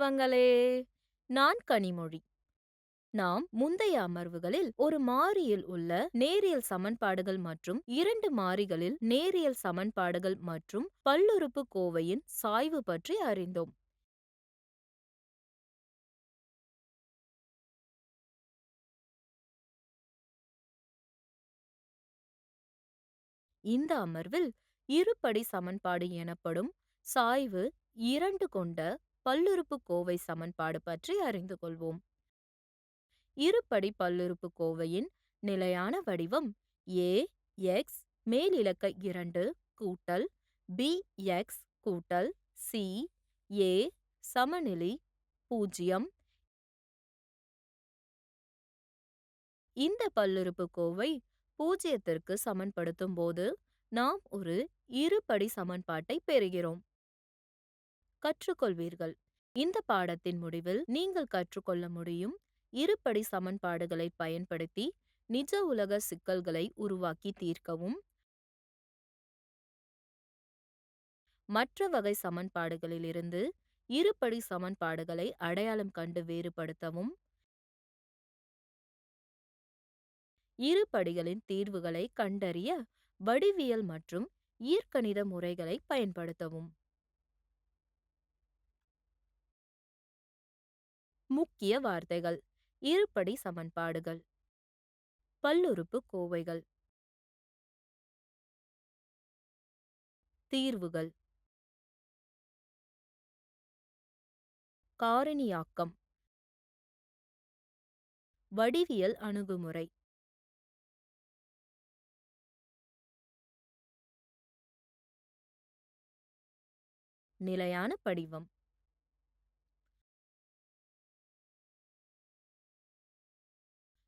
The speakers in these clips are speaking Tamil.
செல்வங்களே! நான் கனிமொழி. நாம் முந்தைய அமர்வுகளில் ஒரு மாறியில் உள்ள நேரியல் சமன்பாடுகள் மற்றும் இரண்டு மாறிகளில் நேரியல் சமன்பாடுகள் மற்றும் பல்லுறுப்புக்கோவையின் சாய்வு பற்றி அறிந்தோம். இந்த அமர்வில் இருபடி சமன்பாடு எனப்படும் சாய்வு 2 கொண்ட பல்லுறுப்புக்கோவை சமன்பாடு பற்றி அறிந்து கொள்வோம். இருபடி பல்லுறுப்புக்கோவையின் நிலையான வடிவம் ax மேலிலக்க 2 கூட்டல் bx கூட்டல் c a சமநிலை 0. இந்த பல்லுறுப்புக்கோவை பூஜ்ஜியத்திற்கு சமன்படுத்தும் போது நாம் ஒரு இருபடி சமன்பாட்டை பெறுகிறோம். கற்றுக்கொள்வீர்கள். இந்த பாடத்தின் முடிவில் நீங்கள் கற்றுக்கொள்ள முடியும் இருபடி சமன்பாடுகளை பயன்படுத்தி நிஜ உலக சிக்கல்களை உருவாக்கி தீர்க்கவும், மற்ற வகை சமன்பாடுகளிலிருந்து இருபடி சமன்பாடுகளை அடையாளம் கண்டு வேறுபடுத்தவும், இருபடிகளின் தீர்வுகளை கண்டறிய வடிவியல் மற்றும் இயற்கணித முறைகளை பயன்படுத்தவும். முக்கிய வார்த்தைகள்: இருபடி சமன்பாடுகள், பல்லுறுப்புக்கோவைகள், தீர்வுகள், காரணியாக்கம், வடிவியல் அணுகுமுறை. நிலையான படிவம்.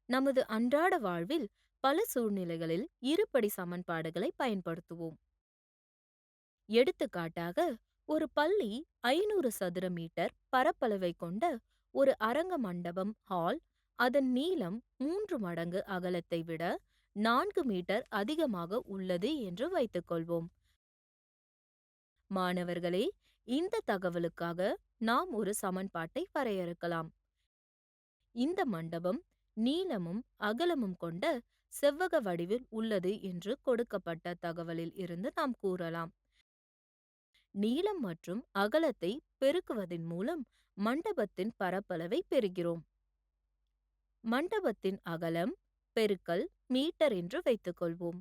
நமது அன்றாட வாழ்வில் பல சூழ்நிலைகளில் இருபடி சமன்பாடுகளை பயன்படுத்துவோம். எடுத்துக்காட்டாக, ஒரு பள்ளி 500 சதுர மீட்டர் பரப்பளவை கொண்ட ஒரு அரங்க மண்டபம் ஹால் அதன் நீளம் 3 மடங்கு அகலத்தை விட 4 மீட்டர் அதிகமாக உள்ளது என்று வைத்துக்கொள்வோம். மாணவர்களே, இந்த தகவலுக்காக நாம் ஒரு சமன்பாட்டை வரையறுக்கலாம். இந்த மண்டபம் நீளமும் அகலமும் கொண்ட செவ்வக வடிவில் உள்ளது என்று கொடுக்கப்பட்ட தகவலில் இருந்து நாம் கூறலாம். நீளம் மற்றும் அகலத்தை பெருக்குவதன் மூலம் மண்டபத்தின் பரப்பளவை பெறுகிறோம். மண்டபத்தின் அகலம் பெருக்கல் மீட்டர் என்று வைத்துக்கொள்வோம்.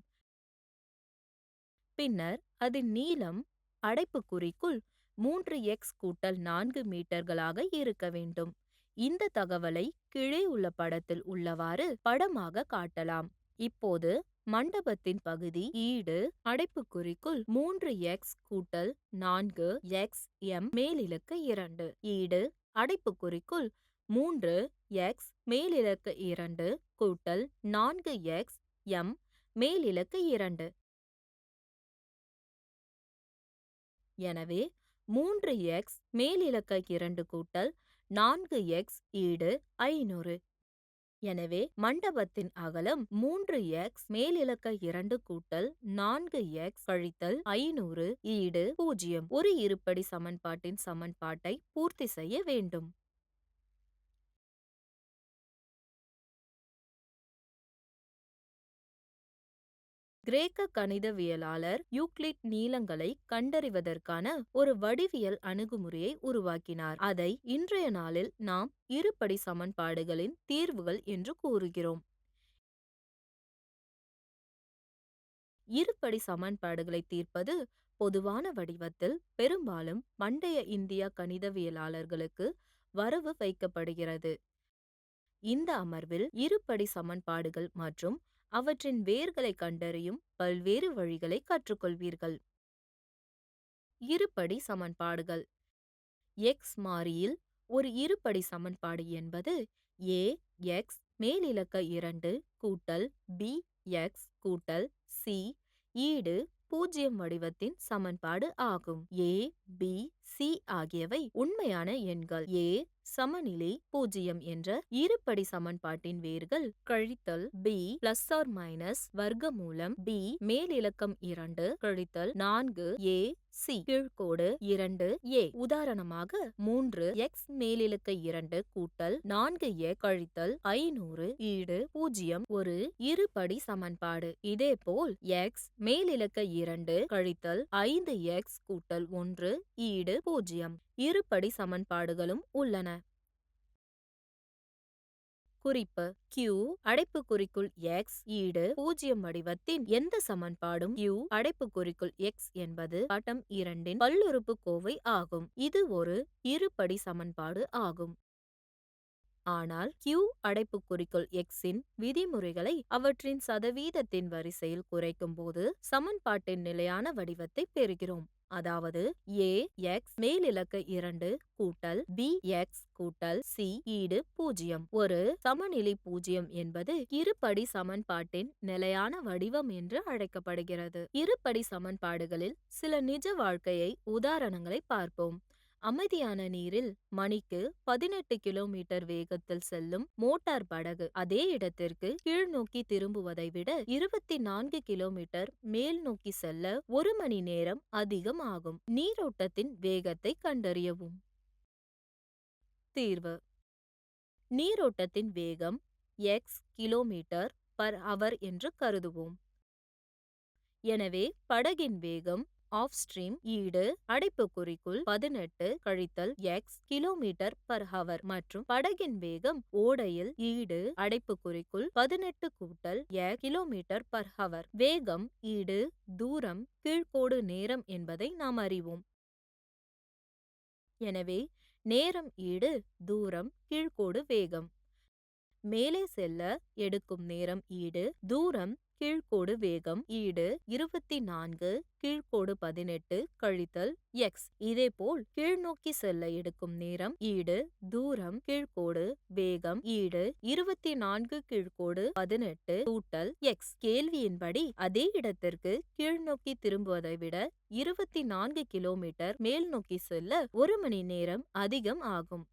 பின்னர் அதன் நீளம் அடைப்புக்குறிக்குள் 3x கூட்டல் 4 மீட்டர்களாக இருக்க வேண்டும். இந்த தகவலை கீழே உள்ள படத்தில் உள்ளவாறு படமாக காட்டலாம். இப்போது மண்டபத்தின் பகுதி ஈடு அடைப்புக்குறிக்குள் 3x கூட்டல் 4x m மேலிலக்க 2 ஈடு அடைப்புக்குறிக்குள் 3x மேலிலக்க 2 கூட்டல் 4x m மேலிலக்க 2. எனவே 3x மேலிலக்க 2 கூட்டல் 4x ஈடு 500. எனவே மண்டபத்தின் அகலம் 3x மேலிலக்க 2 கூட்டல் 4x கழித்தல் 500 ஈடு 0. ஒரு இருபடி சமன்பாட்டின் சமன்பாட்டை பூர்த்தி செய்ய வேண்டும். கிரேக்க கணிதவியலாளர் யூக்ளிட் நீளங்களை கண்டறிவதற்கான ஒரு வடிவியல் அணுகுமுறையை உருவாக்கினார். அதை இன்றைய நாளில் நாம் இருபடி சமன்பாடுகளின் தீர்வுகள் என்று கூறுகிறோம். இருபடி சமன்பாடுகளை தீர்ப்பது பொதுவான வடிவத்தில் பெரும்பாலும் பண்டைய இந்திய கணிதவியலாளர்களுக்கு வரவு வைக்கப்படுகிறது. இந்த அமர்வில் இருபடி சமன்பாடுகள் மற்றும் அவற்றின் வேர்களை கண்டறியும் பல்வேறு வழிகளை கற்றுக்கொள்வீர்கள். இருபடி சமன்பாடுகள். x மாறியில் ஒரு இருபடி சமன்பாடு என்பது ax மேலிலக்க 2 கூட்டல் bx கூட்டல் c ஈடு 0 வடிவத்தின் சமன்பாடு ஆகும். a பி, சி ஆகியவை உண்மையான எண்கள். ஏ சமநிலை 0 என்ற இருபடி சமன்பாட்டின் வேர்கள் கழித்தல் பி பிளஸ் ஆர் மைனஸ் வர்க்கமூலம் பி மேலிலக்கம் 2 கழித்தல் 4 ஏ சி கீழ்க்கோடு 2 ஏ. உதாரணமாக 3x மேலிலக்க 2 கூட்டல் 4x கழித்தல் 500 ஈடு 0 ஒரு இருபடி சமன்பாடு. இதேபோல் x மேலிலக்க 2 கழித்தல் 5x கூட்டல் 1 ஈடு 0 இருபடி சமன்பாடுகளும் உள்ளன. குறிப்பு: q அடைப்புக்குறிக்குள் x ஈடு 0 வடிவத்தின் எந்த சமன்பாடும் q அடைப்புக்குறிக்குள் x என்பது படம் 2 பல்லுறுப்புக்கோவை ஆகும். இது ஒரு இருபடி சமன்பாடு ஆகும். ஆனால் q அடைப்புக்குறிக்குள் x இன் விதிமுறைகளை அவற்றின் சதவீதத்தின் வரிசையில் குறைக்கும் போது சமன்பாட்டின் நிலையான வடிவத்தை பெறுகிறோம். அதாவது a x மேலிலக்க 2 கூட்டல் b x கூட்டல் c ஈடு 0. ஒரு சமநிலை 0 என்பது இருபடி சமன்பாட்டின் நிலையான வடிவம் என்று அழைக்கப்படுகிறது. இருபடி சமன்பாடுகளில் சில நிஜ வாழ்க்கையை உதாரணங்களை பார்ப்போம். அமைதியான நீரில் மணிக்கு 18 கிலோமீட்டர் வேகத்தில் செல்லும் மோட்டார் படகு அதே இடத்திற்கு கீழ்நோக்கி திரும்புவதை விட 24 கிலோமீட்டர் மேல் நோக்கி செல்ல 1 மணி நேரம் அதிகம் ஆகும். நீரோட்டத்தின் வேகத்தை கண்டறியவும். தீர்வு: நீரோட்டத்தின் வேகம் x km/h என்று கருதுவோம். எனவே படகின் வேகம் ஆஃப் ஸ்ட்ரீம் ஈடு அடைப்புக்குறிக்குள் 18 கழித்தல் x km/h மற்றும் படகின் வேகம் ஓடையில் ஈடு அடைப்புக்குறிக்குள் 18 கூட்டல் x km/h. வேகம் ஈடு தூரம் கீழ்க்கோடு நேரம் என்பதை நாம் அறிவோம். எனவே நேரம் ஈடு தூரம் கீழ்க்கோடு வேகம். மேலே செல்ல எடுக்கும் நேரம் ஈடு தூரம் கீழ்க்கோடு வேகம் ஈடு 24 கீழ்க்கோடு 18 கழித்தல் x. இதேபோல் கீழ்நோக்கி செல்ல எடுக்கும் நேரம் ஈடு தூரம் கீழ்க்கோடு வேகம் ஈடு 24 கீழ்க்கோடு 18 கூட்டல் x. கேள்வியின்படி அதே இடத்திற்கு கீழ்நோக்கி திரும்புவதை விட 24 கிலோமீட்டர் மேல் நோக்கி செல்ல 1 மணி நேரம் அதிகம் ஆகும்.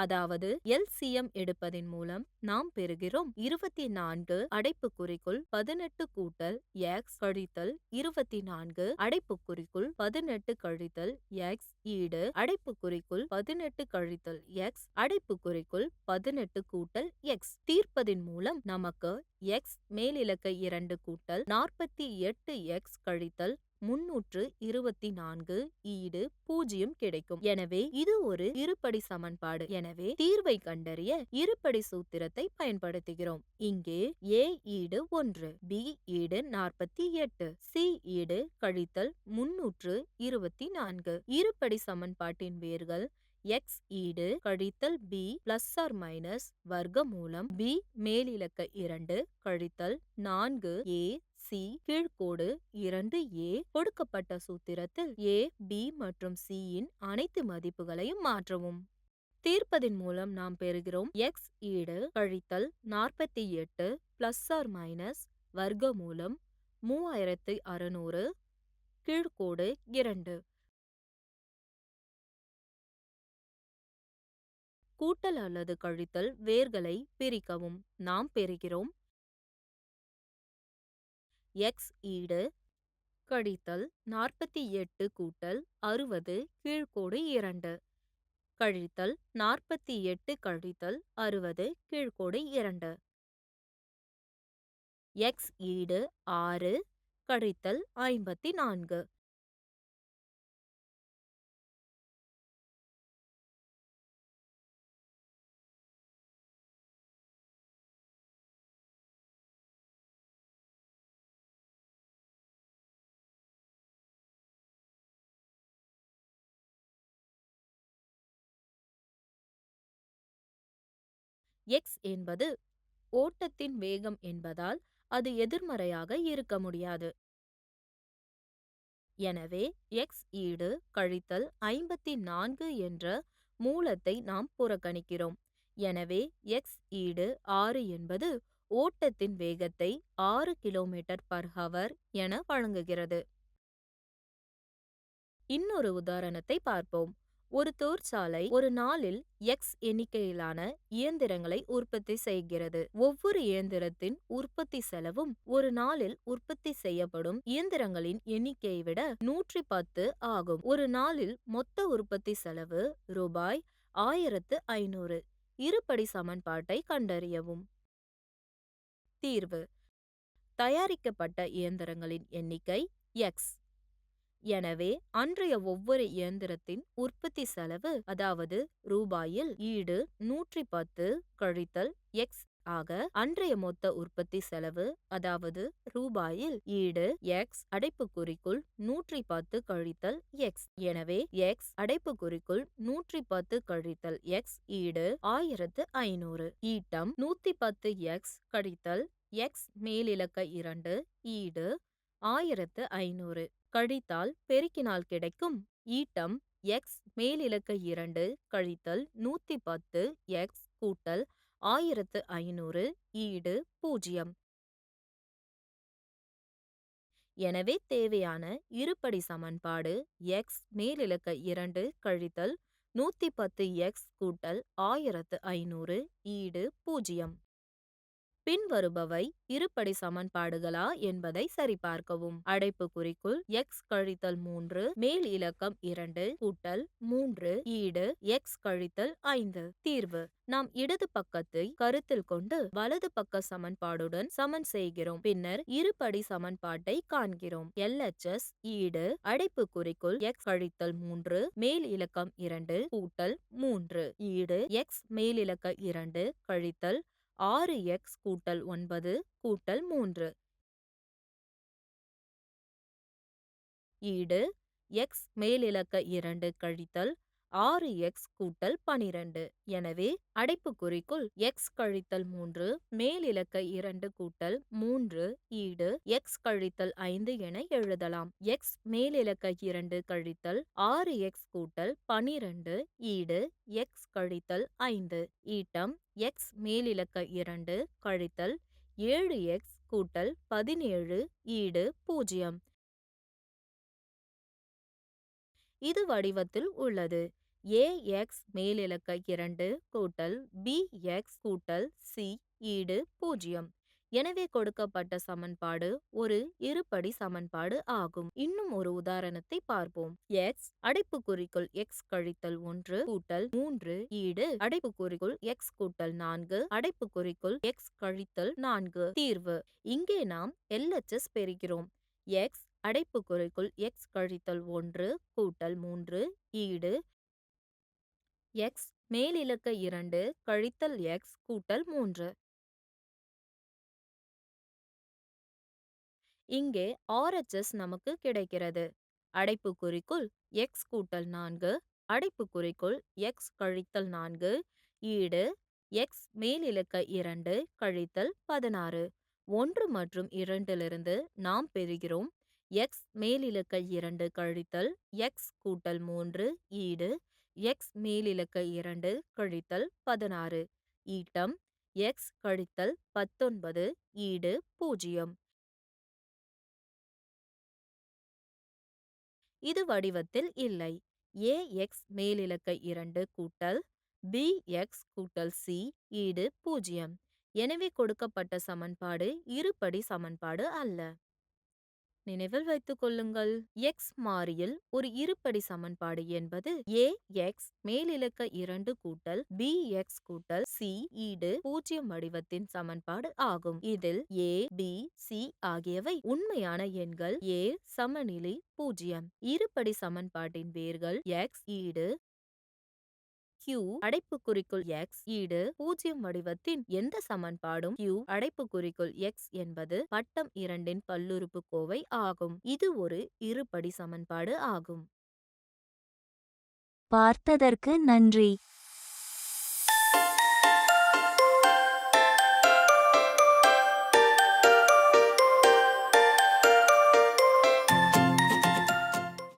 அதாவது LCM எடுப்பதின் மூலம் நாம் பெறுகிறோம் 24 அடைப்புக்குறிக்குள் 18 கூட்டல் x கழித்தல் 24 அடைப்புக்குறிக்குள் 18 கழித்தல் x ஈடு அடைப்புக்குறிக்குள் 18 கழித்தல் x அடைப்புக்குறிக்குள் 18 கூட்டல் x. தீர்ப்பதின் மூலம் நமக்கு x மேலிலக்க 2 கூட்டல் 48x கழித்தல் 324 ஈடு 0 கிடைக்கும். எனவே இது ஒரு இருபடி சமன்பாடு. எனவே தீர்வை கண்டறிய இருபடி சூத்திரத்தை பயன்படுத்துகிறோம். இங்கே a ஈடு 1, b ஈடு 48, c ஈடு கழித்தல் 324. இருபடி சமன்பாட்டின் வேர்கள் x ஈடு கழித்தல் b பிளஸ் ஆர் மைனஸ் வர்க்கமூலம் b மேலிலக்க 2 கழித்தல் 4 a c கீழ்க்கோடு 2a. கொடுக்கப்பட்ட சூத்திரத்தில் a b மற்றும் c இன் அனைத்து மதிப்புகளையும் மாற்றவும். தீர்ப்பதின் மூலம் நாம் பெறுகிறோம் x ஈடு கழித்தல் 48 பிளஸ் ஆர் மைனஸ் வர்க்கமூலம் 3600 கீழ்க்கோடு 2. கூட்டல் அல்லது கழித்தல் வேர்களை பிரிக்கவும். நாம் பெறுகிறோம் x ஈடு கழித்தல் 48 கூட்டல் 60 கீழ்க்கோடு 2 கழித்தல் 48 கழித்தல் 60 கீழ்க்கோடு 2. x ஈடு 6 கழித்தல் 54. x என்பது ஓட்டத்தின் வேகம் என்பதால் அது எதிர்மறையாக இருக்க முடியாது. எனவே x ஈடு கழித்தல் 54 என்ற மூலத்தை நாம் புறக்கணிக்கிறோம். எனவே x ஈடு 6 என்பது ஓட்டத்தின் வேகத்தை 6 km/h என வழங்குகிறது. இன்னொரு உதாரணத்தை பார்ப்போம். ஒரு தொழிற்சாலை ஒரு நாளில் எக்ஸ் எண்ணிக்கையிலான இயந்திரங்களை உற்பத்தி செய்கிறது. ஒவ்வொரு இயந்திரத்தின் உற்பத்தி செலவும் ஒரு நாளில் உற்பத்தி செய்யப்படும் இயந்திரங்களின் எண்ணிக்கையை விட 110 ஆகும். ஒரு நாளில் மொத்த உற்பத்தி செலவு ரூபாய் 1500. இருபடி சமன்பாட்டை கண்டறியவும். தீர்வு: தயாரிக்கப்பட்ட இயந்திரங்களின் எண்ணிக்கை எக்ஸ். எனவே அன்றைய ஒவ்வொரு இயந்திரத்தின் உற்பத்தி செலவு, அதாவது ரூபாயில் ஈடு 110 கழித்தல் எக்ஸ் ஆக அன்றைய மொத்த உற்பத்தி செலவு, அதாவது ரூபாயில் ஈடு எக்ஸ் அடைப்புக்குறிக்குள் 110 கழித்தல் எக்ஸ். எனவே எக்ஸ் அடைப்புக்குறிக்குள் 110 கழித்தல் எக்ஸ் ஈடு 1500. ஈட்டம் 110 எக்ஸ் கழித்தல் எக்ஸ் மேலிலக்க 2 ஈடு 1500 கழித்தால் பெருக்கினால் கிடைக்கும் ஈட்டம் எக்ஸ் மேலிலக்க 2 கழித்தல் 110 எக்ஸ் கூட்டல் 1500 ஈடு 0. எனவே தேவையான இருபடி சமன்பாடு எக்ஸ் மேலிலக்க 2 கழித்தல் 110 எக்ஸ் கூட்டல் 1500 ஈடு 0. பின்வருபவை இருபடி சமன்பாடுகளா என்பதை சரிபார்க்கவும். அடைப்புக்குறிக்குள் எக்ஸ் கழித்தல் 3 மேல் இலக்கம் 2 கூட்டல் 3 ஈடு எக்ஸ் கழித்தல் 5. தீர்வு: நாம் இடது பக்கத்தை கருத்தில் கொண்டு வலது பக்க சமன்பாடுடன் சமன் செய்கிறோம். பின்னர் இருபடி சமன்பாட்டை காண்கிறோம். LHS ஈடு அடைப்புக்குறிக்குள் எக்ஸ் கழித்தல் 3 மேல் இலக்கம் 2 கூட்டல் 3 ஈடு எக்ஸ் மேலிலக்க 2 கழித்தல் 6x கூட்டல் 9 கூட்டல் 3 ஈடு எக்ஸ் மேலிலக்க 2 கழித்தல் 6x கூட்டல் 12. எனவே அடைப்புக்குறிக்குள் எக்ஸ் கழித்தல் 3 மேலிலக்க 2 கூட்டல் 3 ஈடு எக்ஸ் கழித்தல் 5 என எழுதலாம். எக்ஸ் மேலிலக்க 2 கழித்தல் 6x கூட்டல் 12 ஈடு எக்ஸ் கழித்தல் 5. ஈட்டம் எக்ஸ் மேலிலக்க 2 கழித்தல் 7x கூட்டல் 17 ஈடு 0. இது வடிவத்தில் உள்ளது. ax மேலிலக்க 2 கூட்டல் bx கூட்டல் c ஈடு 0. எனவே கொடுக்கப்பட்ட சமன்பாடு ஒரு இருபடி சமன்பாடு ஆகும். இன்னும் ஒரு உதாரணத்தை பார்ப்போம். எக்ஸ் அடைப்புக்குறிக்குள் எக்ஸ் கழித்தல் 1 கூட்டல் 3 ஈடு அடைப்புக்குறிக்குள் எக்ஸ் கூட்டல் 4 அடைப்புக்குறிக்குள் எக்ஸ் கழித்தல் 4. தீர்வு: இங்கே நாம் LHS பெறுகிறோம். எக்ஸ் அடைப்புக்குறிக்குள் எக்ஸ் கழித்தல் 1 கூட்டல் 3 ஈடு எக்ஸ் மேலிலக்க 2 கழித்தல் எக்ஸ் கூட்டல் 3. இங்கே RHS நமக்கு கிடைக்கிறது. அடைப்புக்குறிக்குள் எக்ஸ் கூட்டல் 4 அடைப்புக்குறிக்குள் எக்ஸ் கழித்தல் 4 ஈடு எக்ஸ் மேலிலக்க 2 கழித்தல் 16. 1 மற்றும் 2லிருந்து நாம் பெறுகிறோம் எக்ஸ் மேலிலக்க 2 கழித்தல் எக்ஸ் கூட்டல் 3 ஈடு எக்ஸ் மேலிலக்க 2 கழித்தல் 16. ஈட்டம் எக்ஸ் கழித்தல் 19 ஈடு 0. இது வடிவத்தில் இல்லை. ax மேலிலக்க 2 கூட்டல் bx கூட்டல் c ஈடு 0. எனவே கொடுக்கப்பட்ட சமன்பாடு இருபடி சமன்பாடு அல்ல. நினைவில் வைத்துக் கொள்ளுங்கள். எக்ஸ் மாறியில் ஒரு இருபடி சமன்பாடு என்பது ax மேலிலக்க 2 கூட்டல் bx கூட்டல் c ஈடு 0 வடிவத்தின் சமன்பாடு ஆகும். இதில் a, b, c ஆகியவை உண்மையான எண்கள். a சமநிலை 0. இருபடி சமன்பாட்டின் வேர்கள் x ஈடு q அடைப்புக்குறிக்குள் x ஈடு 0 வடிவத்தின் எந்த சமன்பாடும் q அடைப்புக்குறிக்குள் x என்பது வட்டம் 2இன் பல்லுறுப்புக்கோவை ஆகும். இது ஒரு இருபடி சமன்பாடு ஆகும். பார்த்ததற்கு நன்றி.